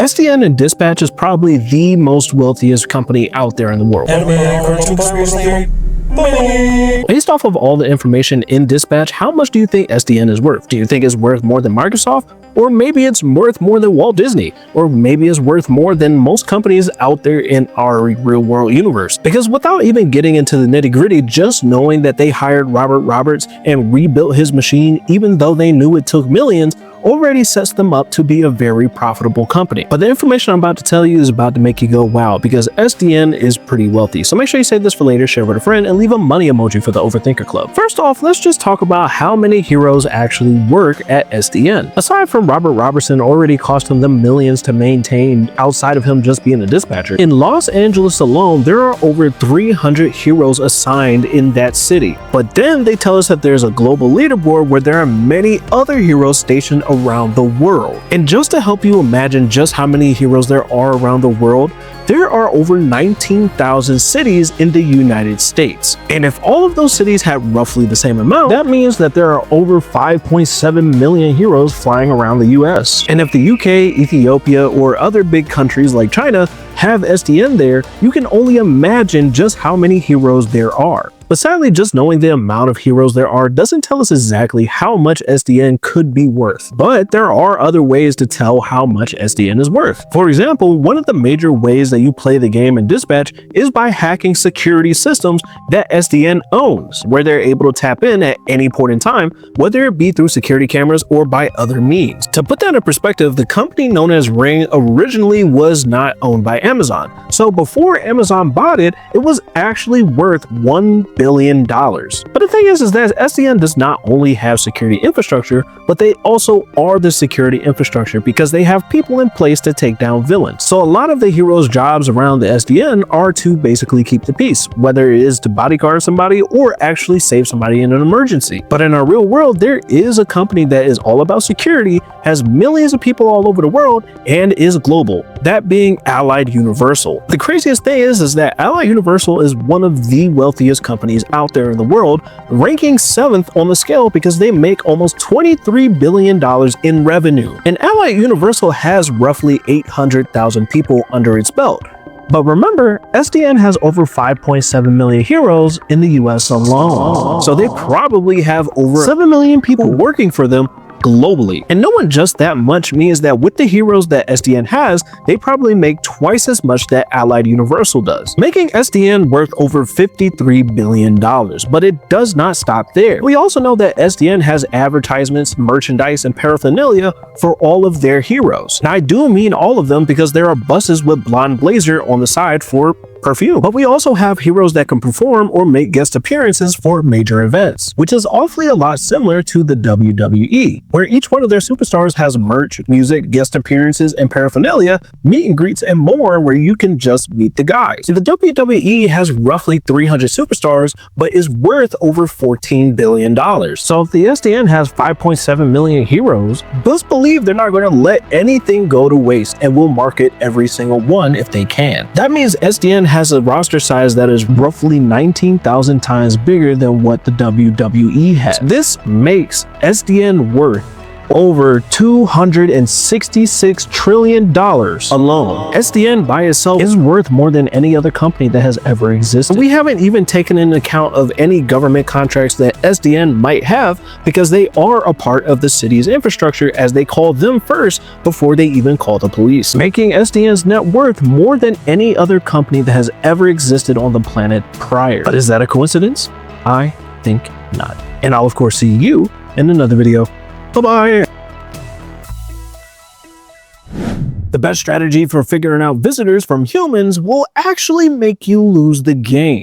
SDN and Dispatch is probably the most wealthiest company out there in the world. Based off of all the information in Dispatch, how much do you think SDN is worth? Do you think it's worth more than Microsoft? Or maybe it's worth more than Walt Disney? Or maybe it's worth more than most companies out there in our real world universe? Because without even getting into the nitty gritty, just knowing that they hired Robert Roberts and rebuilt his machine, even though they knew it took millions, already sets them up to be a very profitable company. But the information I'm about to tell you is about to make you go wow, because SDN is pretty wealthy. So make sure you save this for later, share with a friend, and leave a money emoji for the Overthinker Club. First off, let's just talk about how many heroes actually work at SDN. Aside from Robert Robertson already costing them millions to maintain outside of him just being a dispatcher, in Los Angeles alone, there are over 300 heroes assigned in that city. But then they tell us that there's a global leaderboard where there are many other heroes stationed around the world. And just to help you imagine just how many heroes there are around the world, there are over 19,000 cities in the United States. And if all of those cities had roughly the same amount, that means that there are over 5.7 million heroes flying around the US. And if the UK, Ethiopia, or other big countries like China have SDN there, you can only imagine just how many heroes there are. But sadly, just knowing the amount of heroes there are doesn't tell us exactly how much SDN could be worth. But there are other ways to tell how much SDN is worth. For example, one of the major ways that you play the game in Dispatch is by hacking security systems that SDN owns, where they're able to tap in at any point in time, whether it be through security cameras or by other means. To put that in perspective, the company known as Ring originally was not owned by Amazon. So before Amazon bought it, it was actually worth $1 billion. But the thing is that SDN does not only have security infrastructure, but they also are the security infrastructure because they have people in place to take down villains. So a lot of the heroes' jobs around the SDN are to basically keep the peace, whether it is to bodyguard somebody or actually save somebody in an emergency. But in our real world, there is a company that is all about security, has millions of people all over the world, and is global, that being Allied Universal. The craziest thing is that Allied Universal is one of the wealthiest companies out there in the world, ranking 7th on the scale because they make almost $23 billion in revenue. And Allied Universal has roughly 800,000 people under its belt. But remember, SDN has over 5.7 million heroes in the US alone. So they probably have over 7 million people working for them globally. And knowing just that much means that with the heroes that SDN has, they probably make twice as much that Allied Universal does, making SDN worth over $53 billion. But it does not stop there. We also know that SDN has advertisements, merchandise, and paraphernalia for all of their heroes. Now, I do mean all of them because there are buses with blonde blazer on the side for perfume. But we also have heroes that can perform or make guest appearances for major events, which is awfully a lot similar to the WWE, where each one of their superstars has merch, music, guest appearances, and paraphernalia, meet and greets, and more where you can just meet the guys. The WWE has roughly 300 superstars, but is worth over $14 billion. So if the SDN has 5.7 million heroes, best believe they're not going to let anything go to waste and will market every single one if they can. That means SDN has a roster size that is roughly 19,000 times bigger than what the WWE has. This makes SDN worth over $266 trillion alone. SDN by itself is worth more than any other company that has ever existed. We haven't even taken into account of any government contracts that SDN might have because they are a part of the city's infrastructure, as they call them first before they even call the police, making SDN's net worth more than any other company that has ever existed on the planet prior. But is that a coincidence? I think not. And I'll of course see you in another video. Bye-bye. The best strategy for figuring out visitors from humans will actually make you lose the game.